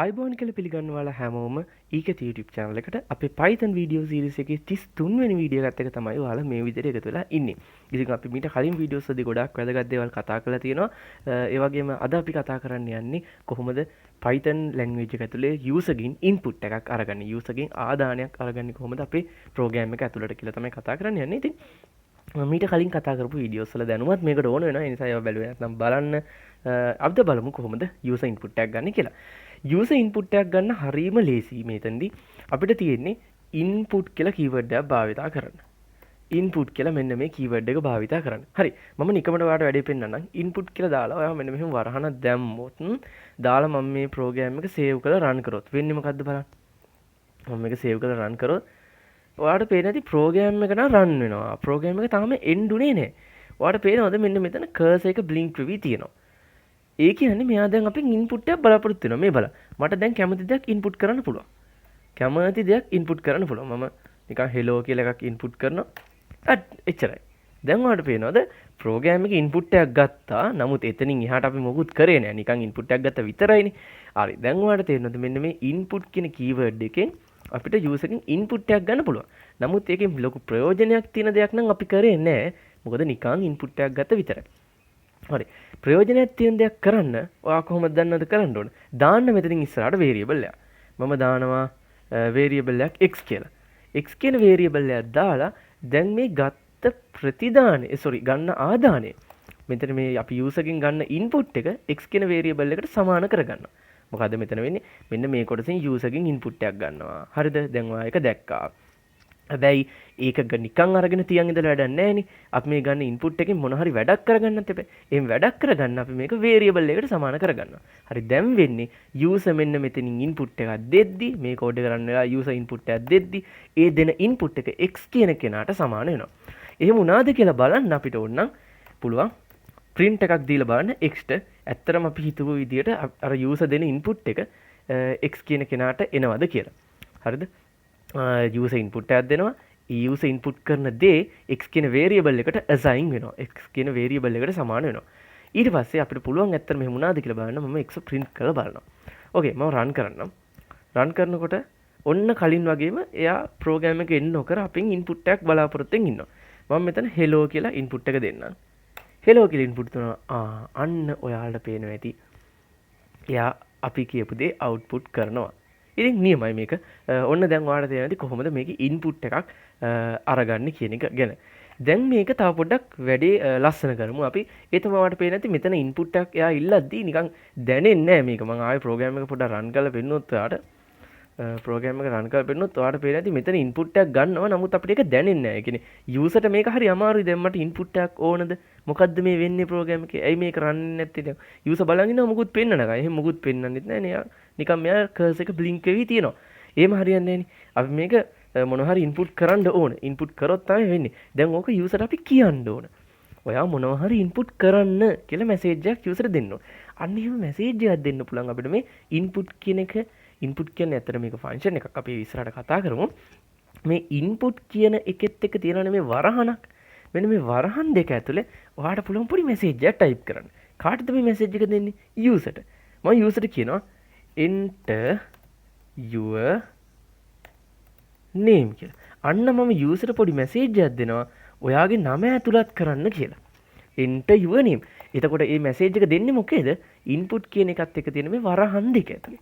ආයිබෝන් කියලා පිළිගන්නවාලා හැමෝම eketha YouTube channel එකට අපේ Python video series එකේ 33 වෙනි වීඩියෝ එකත් එක තමයි ඔයාලා මේ විදිහට එකතු වෙලා ඉන්නේ. ඉතින් අපි මීට කලින් වීඩියෝස් වලදී ගොඩාක් වැදගත් දේවල් කතා කරලා තියෙනවා. ඒ වගේම අද අපි කතා කරන්න යන්නේ කොහොමද Python language එක ඇතුලේ user ගෙන් input එකක් අරගන්නේ. user ගෙන් ආදානයක් අරගන්නේ කොහොමද අපේ program එක ඇතුළට කියලා තමයි කතා කරන්න යන්නේ. ඉතින් මීට කලින් කතා කරපු වීඩියෝස් වල දැනුවත් මේකට ඕන වෙනවා. ඒ නිසා ඒවා බැලුවේ නැත්නම් බලන්න. අපිට බලමු කොහොමද user input එකක් ගන්න කියලා. user input එකක් ගන්න හරීම ලේසි. මේතෙන්දී අපිට තියෙන්නේ input කියලා keyword එකක් භාවිතා කරන්න. input කියලා මෙන්න මේ keyword එක භාවිතා කරන්න. හරි. මම නිකමට ඔයාලට වැඩේ පෙන්නන්නම්. input කියලා දාලා ඔයා මෙන්න මෙහෙම වරහන දැම්මොත් දාලා මම මේ program එක save කරලා run කරොත් වෙන්නේ මොකද්ද බලන්න. මම මේක save කරලා run කරොත් ඔයාලට පේන්නේ නැති program එක නම් run වෙනවා. program එක තාම end උනේ නැහැ. ඔයාලට පේනවද මෙන්න මෙතන cursor එක blink වෙවි තියෙනවා. ඒ කියන්නේ මෙයා දැන් අපෙන් ඉන්පුට් එකක් බලාපොරොත්තු වෙනවා. මේ බලන්න. මට දැන් කැමති දෙයක් ඉන්පුට් කරන්න පුළුවන්. කැමති දෙයක් ඉන්පුට් කරන්න පුළුවන්. මම නිකන් hello කියලා එකක් ඉන්පුට් කරනවා. එච්චරයි. දැන් ඔයාලට පේනවද ප්‍රෝග්‍රෑම් එකේ ඉන්පුට් එකක් ගත්තා. නමුත් එතනින් එහාට අපි මොකුත් කරේ නෑ. නිකන් ඉන්පුට් එකක් ගත්තා විතරයිනේ. හරි. දැන් ඔයාලට තේරෙනවද මෙන්න මේ ඉන්පුට් කියන කීවර්ඩ් එකෙන් අපිට යූසර් එකෙන් ඉන්පුට් එකක් ගන්න පුළුවන්. නමුත් ඒකෙන් ලොකු ප්‍රයෝජනයක් තියෙන දෙයක් නම් අපි කරේ නෑ. මොකද නිකන් ඉන්පුට් එකක් ගත්ත විතරයි. හරි. ප්‍රයෝජනයක් තියෙන දෙයක් කරන්න ඔයා කොහොමද දන්නවද කරන්න ඕන? දාන්න මෙතනින් ඉස්සරහට variable එකක්. මම දානවා variable එකක් x කියලා. x කියන variable එකක් දාලා දැන් මේ ගත්ත ප්‍රතිදානය ගන්න ආදානය මෙතන මේ අපි user ගෙන් ගන්න input එක x කියන variable එකට සමාන කරගන්නවා. මොකද මෙතන වෙන්නේ? මෙන්න මේ කොටසින් user ගෙන් input එකක් ගන්නවා. හරිද? දැන් ඔයා ඒක දැක්කා. හැබැයි ඒක නිකන් අරගෙන තියන් ඉඳලා වැඩක් නැහැ නේ. අපි මේ ගන්න ඉන්පුට් එකෙන් මොන හරි වැඩක් කරගන්නත් එපා. එහෙම වැඩක් කරගන්න අපි මේක වේරියබල් එකකට සමාන කරගන්නවා. හරි දැන් වෙන්නේ user මෙන්න මෙතනින් ඉන්පුට් එකක් දෙද්දි මේ කෝඩ් එක රන් වෙලා user ඉන්පුට් එකක් දෙද්දි ඒ දෙන ඉන්පුට් එක x කියන කෙනාට සමාන වෙනවා. එහෙම වුණාද කියලා බලන්න අපිට ඕනනම් පුළුවන් print එකක් දීලා බලන්න x ට ඇත්තටම අපි හිතුව විදියට අර user දෙන ඉන්පුට් එක x කියන කෙනාට එනවද කියලා. හරිද? user input එකක් දෙනවා. user input කරන දේ x කියන variable එකට assign වෙනවා. x කියන variable එකට සමාන වෙනවා. ඊට පස්සේ අපිට පුළුවන් ඇත්තට මෙහෙම වුණාද කියලා බලන්න මම x print කරලා බලනවා. ඕකේ මම run කරන්නම්. run කරනකොට ඔන්න කලින් වගේම එයා program එක එන්න නොකර අපෙන් input එකක් බලාපොරොත්තුෙන් ඉන්නවා. මම මෙතන hello කියලා input එක දෙන්නම්. hello කියලා input කරනවා. අන්න ඔයාලට පේනවා ඇති. එයා අපි කියපු දේ output කරනවා. ඉතින් නියමයි මේක. ඔන්න දැන් ඔයාලට තේරෙනවද කොහොමද මේකේ ඉන්පුට් එකක් අරගන්නේ කියන එක ගැන. දැන් මේක තව පොඩ්ඩක් වැඩේ ලස්සන කරමු අපි. ඒ තමයි ඔයාලට පේන්නේ නැති මෙතන ඉන්පුට් එකක් එයා ඉල්ලද්දී නිකන් දැනෙන්නේ නැහැ මේක. මම ආයේ ප්‍රෝග්‍රෑම් එක පොඩ්ඩක් රන් කරලා පෙන්නනොත් ඔයාලට ප්‍රෝග්‍රෑම් එක රන් කරලා පෙන්නනොත් ඔයාලට පේන්නේ නැති මෙතන ඉන්පුට් එකක් ගන්නවා. නමුත් අපිට ඒක දැනෙන්නේ නැහැ. ඒ කියන්නේ යූසර්ට මේක හරි අමාරුයි. දැන් මට ඉන්පුට් එකක් ඕනද? මොකද්ද මේ වෙන්නේ ප්‍රෝග්‍රෑම් එකේ? ඇයි මේක රන් නැත්තේ දැන්? යූසර් බලන් ඉන්නවා මොකුත් පෙන්නන නැහැ. එහෙම මොකුත් පෙන්නන්නෙත් නැහැ නේ. නිකන් මෙයා කර්සර් එක බ්ලින්ක් වෙවි තියෙනවා. එහෙම හරියන්නේ නැහැ නේ. අපි මේක මොන හරි ඉන්පුට් කරන්න ඕන. ඉන්පුට් කරොත් තමයි වෙන්නේ. දැන් ඕක යූසර්ට අපි කියන්න ඕන. ඔයා මොනවා හරි ඉන්පුට් කරන්න කියලා මැසේජ් එකක් යූසර්ට දෙන්න ඕන. අන්න එහෙම මැසේජ් එකක් දෙන්න පුළුවන් අපිට මේ ඉන්පුට් කියන එක. ඉන්පුට් කියන්නේ ඇත්තට මේක ෆන්ක්ෂන් එකක්. අපි ඉස්සරහට කතා කරමු. මේ ඉන්පුට් කියන එකෙත් එක්ක තියෙනවනේ මේ වරහනක්. මෙන්න මේ වරහන් දෙක ඇතුලේ ඔයාලට පුළුවන් පොඩි මැසේජ් එකක් ටයිප් කරන්න. කාටද මේ මැසේජ් එක දෙන්නේ? යූසර්ට. මම යූසර්ට කියනවා enter your name කියලා. අන්න මම යූසර්ට පොඩි මැසේජ් එකක් දෙනවා. ඔයාගේ නම ඇතුළත් කරන්න කියලා. enter your name. එතකොට මේ මැසේජ් එක දෙන්නේ මොකේද? input කියන එකත් එක්ක තියෙන මේ වරහන් දෙක ඇතුලේ.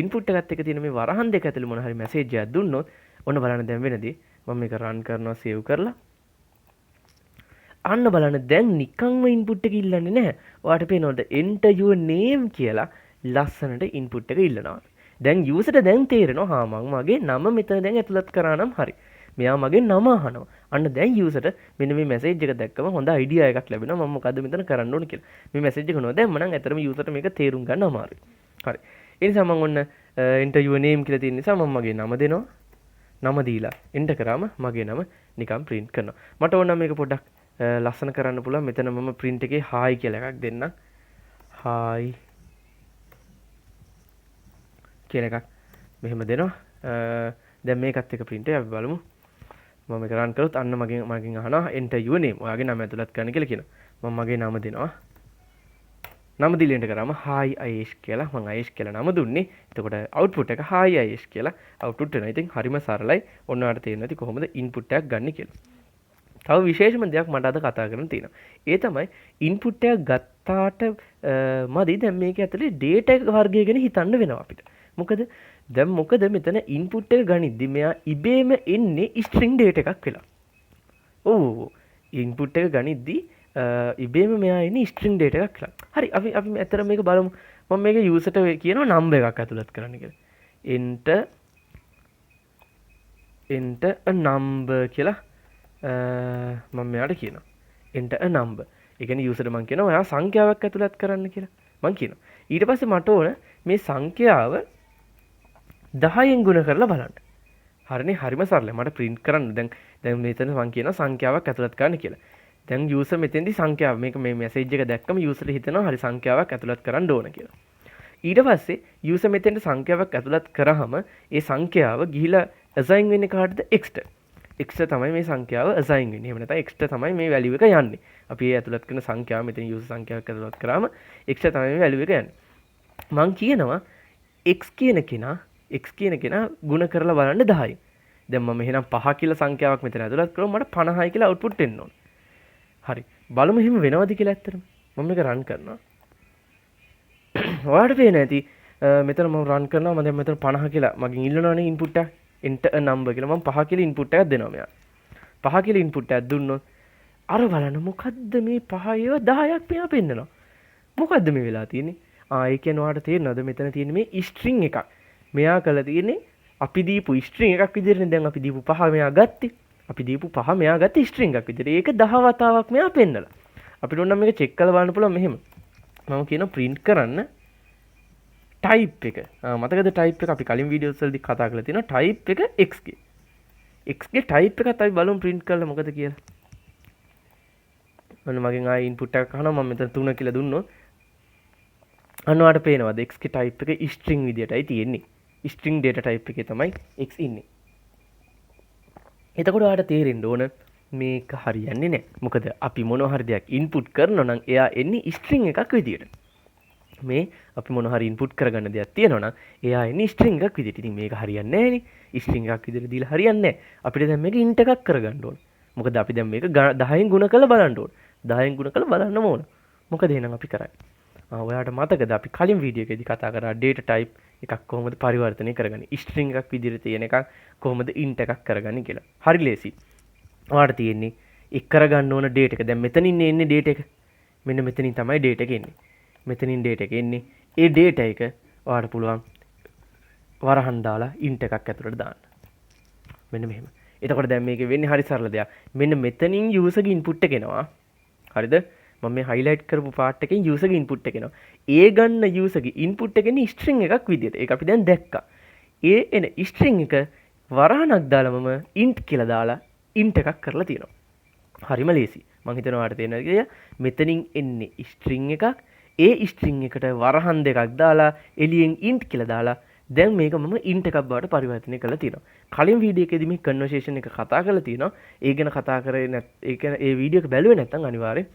input එකත් එක්ක තියෙන මේ වරහන් දෙක ඇතුලේ මොන හරි මැසේජ් එකක් දුන්නොත් ඔන්න බලන්න දැන් වෙනදී මම මේක run කරනවා save කරලා. අන්න බලන්න දැන් නිකන්ම input එක ඉල්ලන්නේ නැහැ. ඔයාලට පේනවද enter your name කියලා ලස්සනට input එක ඉල්ලනවා. දැන් යූසර්ට දැන් තේරෙනවා මම මගේ නම මෙතන දැන් ඇතුළත් කරා නම් හරි. මෙයා මගේ නම අහනවා. අන්න දැන් යූසර්ට මෙන්න මේ මැසේජ් එක දැක්කම හොඳ අයිඩියා එකක් ලැබෙනවා මම මොකද්ද මෙතන කරන්න ඕන කියලා. මේ මැසේජ් එක නොදැම්ම නම් ඇත්තටම යූසර්ට මේක තේරුම් ගන්න අමාරුයි. හරි. ඒ නිසා මම ඔන්න enter your name කියලා තියෙන නිසා මම මගේ නම දෙනවා. නම දීලා enter කරාම මගේ නම නිකන් print කරනවා. මට ඕන නම් මේක පොඩ්ඩක් ලස්සන කරන්න පුළුවන්. මෙතන මම print එකේ hi කියලා එකක් දෙන්නම්. hi කියන එකක් මෙහෙම දෙනවා. දැන් මේකත් එක print එක අපි බලමු. මම මේක run කරොත් අන්න මගෙන් අහනවා enter your name. ඔයාගේ නම ඇතුළත් කරන්න කියලා කියනවා. මම මගේ නම දෙනවා. නම දීලා එන්ටර් කරාම hi අයේෂ් කියලා මම අයේෂ් කියලා නම දුන්නේ. එතකොට output එක hi අයේෂ් කියලා output වෙනවා. ඉතින් හරිම සරලයි. ඔන්න ඔයාලට තේරෙනවා ඇති කොහොමද input එකක් ගන්න කියලා. තව විශේෂම දෙයක් මට අද කතා කරන්න තියෙනවා. ඒ තමයි input එකක් ගත්තාට මදි දැන් මේක ඇතුලේ data වර්ගය ගැන හිතන්න වෙනවා අපිට. මොකද මෙතන input එක ගනිද්දි මෙයා ඉබේම එන්නේ string data එකක් වෙලා. ඔව් input එක ගනිද්දි ඉබේම මෙයා එන්නේ string data එකක් වෙලා. හරි අපි ඇත්තට මේක බලමු. මම මේක user ට කියනවා number එකක් ඇතුළත් කරන්න කියලා. enter a number කියලා මම මෙයාට කියනවා enter a number. ඒ කියන්නේ user ට මම කියනවා ඔයා සංඛ්‍යාවක් ඇතුළත් කරන්න කියලා. මම කියනවා. ඊට පස්සේ මට ඕන මේ සංඛ්‍යාව 10න් ගුණ කරලා බලන්න. හරිනේ හරිම සරලයි. මට print කරන්න දැන් මෙතන මම කියනවා සංඛ්‍යාවක් ඇතුළත් කරන්න කියලා. දැන් user මෙතෙන්දි සංඛ්‍යාව මේක මේ message එක දැක්කම user හිතනවා හරි සංඛ්‍යාවක් ඇතුළත් කරන්න ඕන කියලා. ඊට පස්සේ user මෙතෙන්ට සංඛ්‍යාවක් ඇතුළත් කරාම ඒ සංඛ්‍යාව ගිහිලා assign වෙන්නේ කාටද x ට. x තමයි මේ සංඛ්‍යාව assign වෙන්නේ. එහෙම නැත්නම් x තමයි මේ value එක යන්නේ. අපි ඒ ඇතුළත් කරන සංඛ්‍යාව මෙතන user සංඛ්‍යාවක් ඇතුළත් කරාම x තමයි මේ value එක යන්නේ. මං කියනවා x කියන කෙනා ගුණ කරලා බලන්න 10යි. දැන් මම එහෙනම් 5 කියලා සංඛ්‍යාවක් මෙතන ඇතුළත් කරොත් මට 50යි කියලා output එන්න ඕන. හරි. බලමු එහෙම වෙනවද කියලා ඇත්තටම. මම මේක run කරනවා. ඔයාලට පේන ඇති මෙතන මම run කරනවා මම දැන් මෙතන 50 කියලා මගෙන් ඉල්ලනවනේ input එක enter a number කියලා මම 5 කියලා input එකක් දෙනවා මෙයා. 5 කියලා input එකක් දුන්නොත් අර බලන්න මොකද්ද මේ 5 ඒවා 10ක් මෙයා පෙන්නනවා. මොකද්ද මේ වෙලා තියෙන්නේ? ඒ කියන්නේ ඔයාලට තේරෙනවද මෙතන තියෙන්නේ මේ string එකක්. මෙයා කළා තියෙන්නේ අපි දීපු string එකක් විදිහටනේ දැන් අපි දීපු 5 මෙයා ගත්තේ. අපි දීපු 5 මෙයා ගත්තේ string එකක් විදිහට. ඒක 10 වතාවක් මෙයා පෙන්නලා. අපිට ඕන නම් මේක check කරලා බලන්න පුළුවන් මෙහෙම. මම කියනවා print කරන්න type එක. මතකද type එක අපි කලින් වීඩියෝස් වලදී කතා කරලා තියෙනවා type එක x ගේ. x ගේ type එකත් අපි බලමු print කරලා මොකද කියලා. ඔන්න මගෙන් ආයේ input එකක් අහනවා මම මෙතන 3 කියලා දුන්නොත් අන්න ඔයාලට පේනවද x ගේ type එක string විදියටයි තියෙන්නේ. string data type එකේ තමයි x ඉන්නේ. එතකොට ඔයාලට තේරෙන්න ඕන මේක හරියන්නේ නැහැ. මොකද අපි මොනවා හරි දෙයක් input කරනවා නම් එයා එන්නේ string එකක් විදියට. මේ අපි මොනවා හරි input කරගන්න දෙයක් තියෙනවා නම් එයා එන්නේ string එකක් විදියට. ඉතින් මේක හරියන්නේ නැහැ නේ. string එකක් විදියට දීලා හරියන්නේ නැහැ. අපිට දැන් මේක int එකක් කරගන්න ඕන. මොකද අපි දැන් මේක 10න් ගුණ කරලා බලන්න ඕන. 10න් ගුණ කරලා බලන්නම ඕන. මොකද එහෙනම් අපි කරන්නේ? ඔයාලට මතකද අපි කලින් වීඩියෝ එකේදී කතා කරා data type එකක් කොහොමද පරිවර්තනය කරගන්නේ? string එකක් විදිහට තියෙන එකක් කොහොමද int එකක් කරගන්නේ කියලා. හරි ලේසි. ඔයාලට තියෙන්නේ එක් කරගන්න ඕන data එක. දැන් මෙතනින් එන්නේ data එක. මෙන්න මෙතනින් තමයි data එක එන්නේ. මෙතනින් data එක එන්නේ. ඒ data එක ඔයාලට පුළුවන් වරහන් දාලා int එකක් ඇතුළට දාන්න. මෙන්න මෙහෙම. එතකොට දැන් මේකේ වෙන්නේ හරි සරල දෙයක්. මෙන්න මෙතනින් user ගේ input එක එනවා. හරිද? මම මේ highlight කරපු part එකෙන් user ගේ input එක එනවා. ඒ ගන්න user ගේ input එක එන්නේ string එකක් විදියට. ඒක අපි දැන් දැක්කා. ඒ එන string එක වරහණක් දාලා මම int කියලා දාලා int එකක් කරලා තියෙනවා. හරිම ලේසි. මම හිතනවා ඔයාලට තේරෙනවා කියලා. මෙතනින් එන්නේ string එකක්. ඒ string එකට වරහන් දෙකක් දාලා එළියෙන් int කියලා දාලා දැන් මේක මම int එකක් බවට පරිවර්තනය කරලා තියෙනවා. කලින් වීඩියෝ එකේදී මේ conversation එක කතා කරලා තියෙනවා. ඒ ගැන කතා කරේ ඒ වීඩියෝ එක බැලුවේ නැත්නම් අනිවාර්යෙන්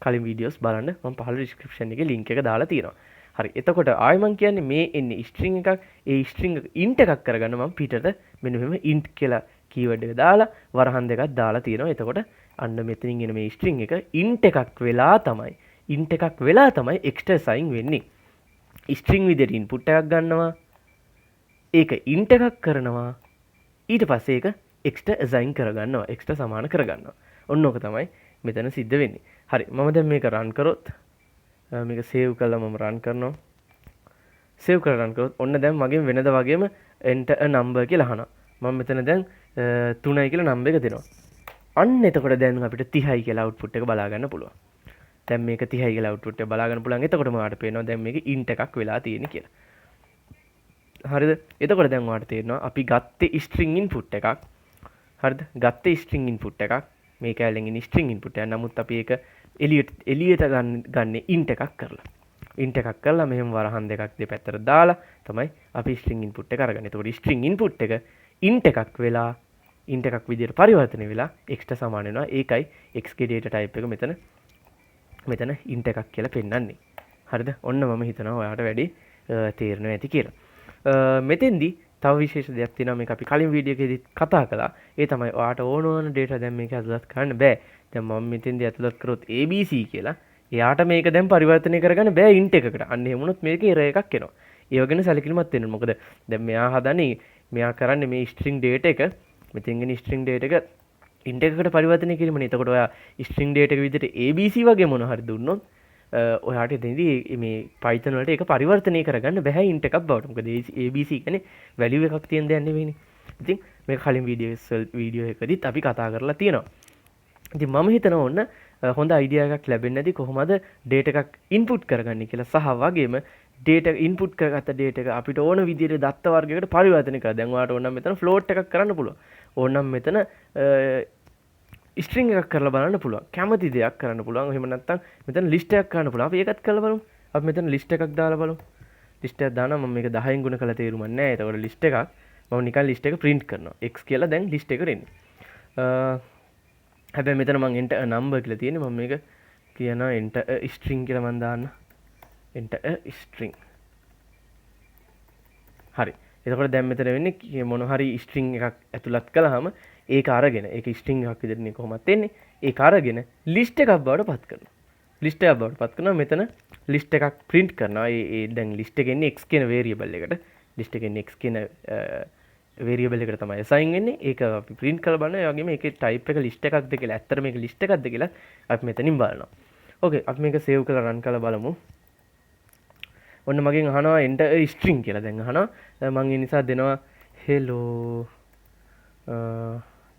කලින් වීඩියෝස් බලන්න මම පහළ description එකේ link එක දාලා තියෙනවා. හරි. එතකොට ආයෙ මම කියන්නේ මේ එන්නේ string එකක්. ඒ string එක int එකක් කරගන්න මම පිටට මෙන්න මෙහෙම int කියලා keyword එක දාලා වරහන් දෙකක් දාලා තියෙනවා. එතකොට අන්න මෙතනින් එන මේ string එක int එකක් වෙලා තමයි extra assign වෙන්නේ. string විදිහට input එකක් ගන්නවා. ඒක int එකක් කරනවා. ඊට පස්සේ ඒක extra assign කරගන්නවා. extra සමාන කරගන්නවා. ඔන්න ඕක තමයි මෙතන සිද්ධ වෙන්නේ. හරි. මම දැන් මේක run කරොත් මේක save කරලා මම run කරනවා. save කරලා run කරොත් ඔන්න දැන් මගෙන් වෙනද වගේම enter a number කියලා අහනවා. මම මෙතන දැන් 3යි කියලා number එක දෙනවා. අන්න එතකොට දැන් අපිට 30යි කියලා output එක බලා ගන්න පුළුවන්. දැන් මේක 30යි කියලා output එක බලා ගන්න පුළුවන්. එතකොට මට පේනවා දැන් මේක int එකක් වෙලා තියෙන්නේ කියලා. හරිද? එතකොට දැන් ඔයාලට තේරෙනවා අපි ගත්තේ string input එකක්. හරිද? ගත්තේ string input එකක්. මේ කැලෙන් ඉන්නේ string input එකක්. නමුත් අපි ඒක එළියට ගන්නේ int එකක් කරලා. int එකක් කරලා මෙහෙම වරහන් දෙකක් දෙපැත්තට දාලා තමයි අපි string input එක අරගන්නේ. එතකොට string input එක int එකක් වෙලා int එකක් විදිහට පරිවර්තනය වෙලා x ට සමාන වෙනවා. ඒකයි x ගේ data type එක මෙතන int එකක් කියලා පෙන්නන්නේ. හරිද? ඔන්න මම හිතනවා ඔයාට වැඩි තේරෙනවා ඇති කියලා. මෙතෙන්දී තව විශේෂ දෙයක් තියෙනවා මේක අපි කලින් වීඩියෝ එකේදීත් කතා කළා. ඒ තමයි ඔයාට ඕන data දැන් මේක ඇතුළත් කරන්න බෑ. දැන් මම මෙතෙන්දී ඇතුළත් කරොත් ABC කියලා එයාට මේක දැන් පරිවර්තනය කරගන්න බෑ int එකකට. අන්න එහෙම වුණොත් මේකේ error එකක් එනවා. ඒව ගැන සැලකිලිමත් වෙන්න. මොකද දැන් මෙයා හදන්නේ මෙයා කරන්නේ මේ string data එක මෙතෙන් ගෙන string data එක int එකකට පරිවර්තනය කිරීමනේ. එතකොට ඔයා string data එක විදිහට ABC වගේ මොන හරි දුන්නොත් ඔයාට එතනදී මේ Python වලට ඒක පරිවර්තනය කරගන්න බෑ int එකක් බවට. මොකද ABC කියන්නේ value එකක් තියෙන දෙයක් නෙවෙයිනේ. ඉතින් මේක කලින් වීඩියෝ එකදීත් අපි කතා කරලා තියෙනවා. ඉතින් මම හිතනවා ඔන්න හොඳ අයිඩියා එකක් ලැබෙන්නේ නැති කොහොමද data එකක් input කරගන්නේ කියලා සහ වගේම data input කරගත්ත data එක අපිට ඕන විදිහට දත්ත වර්ගයකට පරිවර්තනය කරලා දැන් ඔයාලට ඕනනම් මෙතන float එකක් කරන්න පුළුවන්. ඕනනම් මෙතන ස්ට්‍රිං එකක් කරලා බලන්න පුළුවන්. කැමති දෙයක් කරන්න පුළුවන්. එහෙම නැත්නම් මෙතන ලිස්ට් එකක් කරන්න පුළුවන්. අපි ඒකත් කරලා බලමු. අපි මෙතන ලිස්ට් එකක් දාලා බලමු. ලිස්ට් එකක් දානවා මම මේක 10න් ගුණ කරලා තේරුමක් නැහැ. ඒතකොට ලිස්ට් එකක් මම නිකන් ලිස්ට් එක print කරනවා. x කියලා දැන් ලිස්ට් එකට එන්නේ. හැබැයි මෙතන මම enter a number කියලා තියෙන්නේ. මම මේක කියනවා enter a string කියලා මම දාන්න. enter a string. හරි. එතකොට දැන් මෙතන වෙන්නේ මොන හරි string එකක් ඇතුළත් කළාම ඒක අරගෙන ඒක string එකක් විදිහට නේ කොහොමද එන්නේ ඒක අරගෙන list එකක් බවට පත් කරනවා list එකක් බවට පත් කරනවා මෙතන list එකක් print කරනවා ඒ දැන් list එකේ ඉන්නේ x කියන variable එකට list එකේ ඉන්නේ x කියන variable එකට තමයි assign වෙන්නේ ඒක අපි print කරලා බලනවා ඒ වගේම ඒකේ type එක list එකක්ද කියලා ඇත්තට මේක list එකක්ද කියලා අපි මෙතනින් බලනවා okay අපි මේක save කරලා run කරලා බලමු ඔන්න මගෙන් අහනවා enter a string කියලා දැන් අහනවා මම ඒ නිසා දෙනවා hello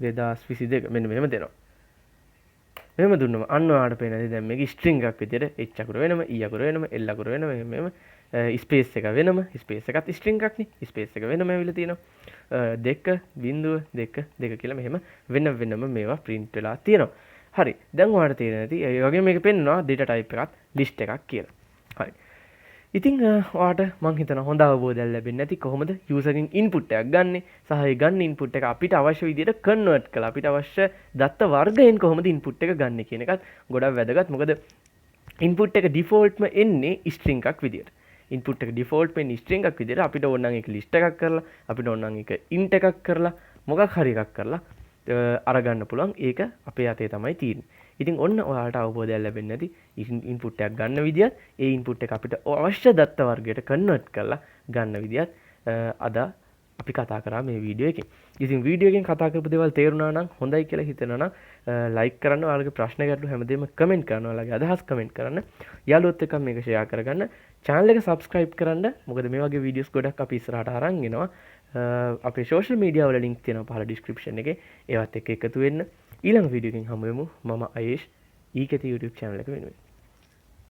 2022 මෙන්න මෙහෙම දෙනවා. මෙහෙම දුන්නම අන්න ඔයාලට පේනදී දැන් මේක string එකක් විදියට h අකුර වෙනම e අකුර වෙනම l අකුර වෙනම මෙහෙම ස්පේස් එක වෙනම ස්පේස් එකත් string එකක් නේ ස්පේස් එක වෙනම ඇවිල්ලා තියෙනවා. 2.2 කියලා මෙහෙම වෙනම මේවා print වෙලා තියෙනවා. හරි. දැන් ඔයාලට තේරෙන්නේ නැති ඒ වගේම මේක පෙන්නනවා data type එකත් list එකක් කියලා. හරි. ඉතින් ඔයාට මං හිතනවා හොඳ අවබෝධයක් ලැබෙන්නේ නැති කොහොමද යූසර්ගෙන් ඉන්පුට් එකක් ගන්නෙ සහ ඒ ගන්න ඉන්පුට් එක අපිට අවශ්‍ය විදිහට කන්වර්ට් කරලා අපිට අවශ්‍ය දත්ත වර්ගයෙන් කොහොමද ඉන්පුට් එක ගන්නෙ කියන එකත් ගොඩක් වැදගත් මොකද ඉන්පුට් එක ඩිෆෝල්ට්ම එන්නේ string එකක් විදිහට ඉන්පුට් එක ඩිෆෝල්ට් වෙන්නේ string එකක් විදිහට අපිට ඕන නම් ඒක list එකක් කරලා අපිට ඕන නම් ඒක int එකක් කරලා මොකක් හරි එකක් කරලා අරගන්න පුළුවන් ඒක අපේ අතේ තමයි තියෙන්නේ ඉතින් ඔන්න ඔයාලට අවබෝධයක් ලැබෙන්නේ නැති ඉන්පුට් එකක් ගන්න විදියත් ඒ ඉන්පුට් එක අපිට අවශ්‍ය දත්ත වර්ගයට කන්වර්ට් කරලා ගන්න විදියත් අද අපි කතා කරා මේ වීඩියෝ එකෙන්. ඉතින් වීඩියෝ එකෙන් කතා කරපු දේවල් තේරුණා නම් හොඳයි කියලා හිතෙනවා නම් ලයික් කරන්න ඔයාලගේ ප්‍රශ්න ගැටලු හැමදේම කමෙන්ට් කරන්න ඔයාලගේ අදහස් කමෙන්ට් කරන්න යාළුවොත් එක්ක මේක ෂෙයා කරගන්න channel එක subscribe කරන්න මොකද මේ වගේ වීඩියෝස් ගොඩක් අපි ඉස්සරහට අරන් එනවා අපේ social media වල link තියෙනවා පහළ description එකේ ඒවත් එක්ක එකතු වෙන්න ඊළඟ වීඩියෝ එකකින් හමු වෙමු මම අයේෂ් eketha YouTube channel එක වෙනුවෙන්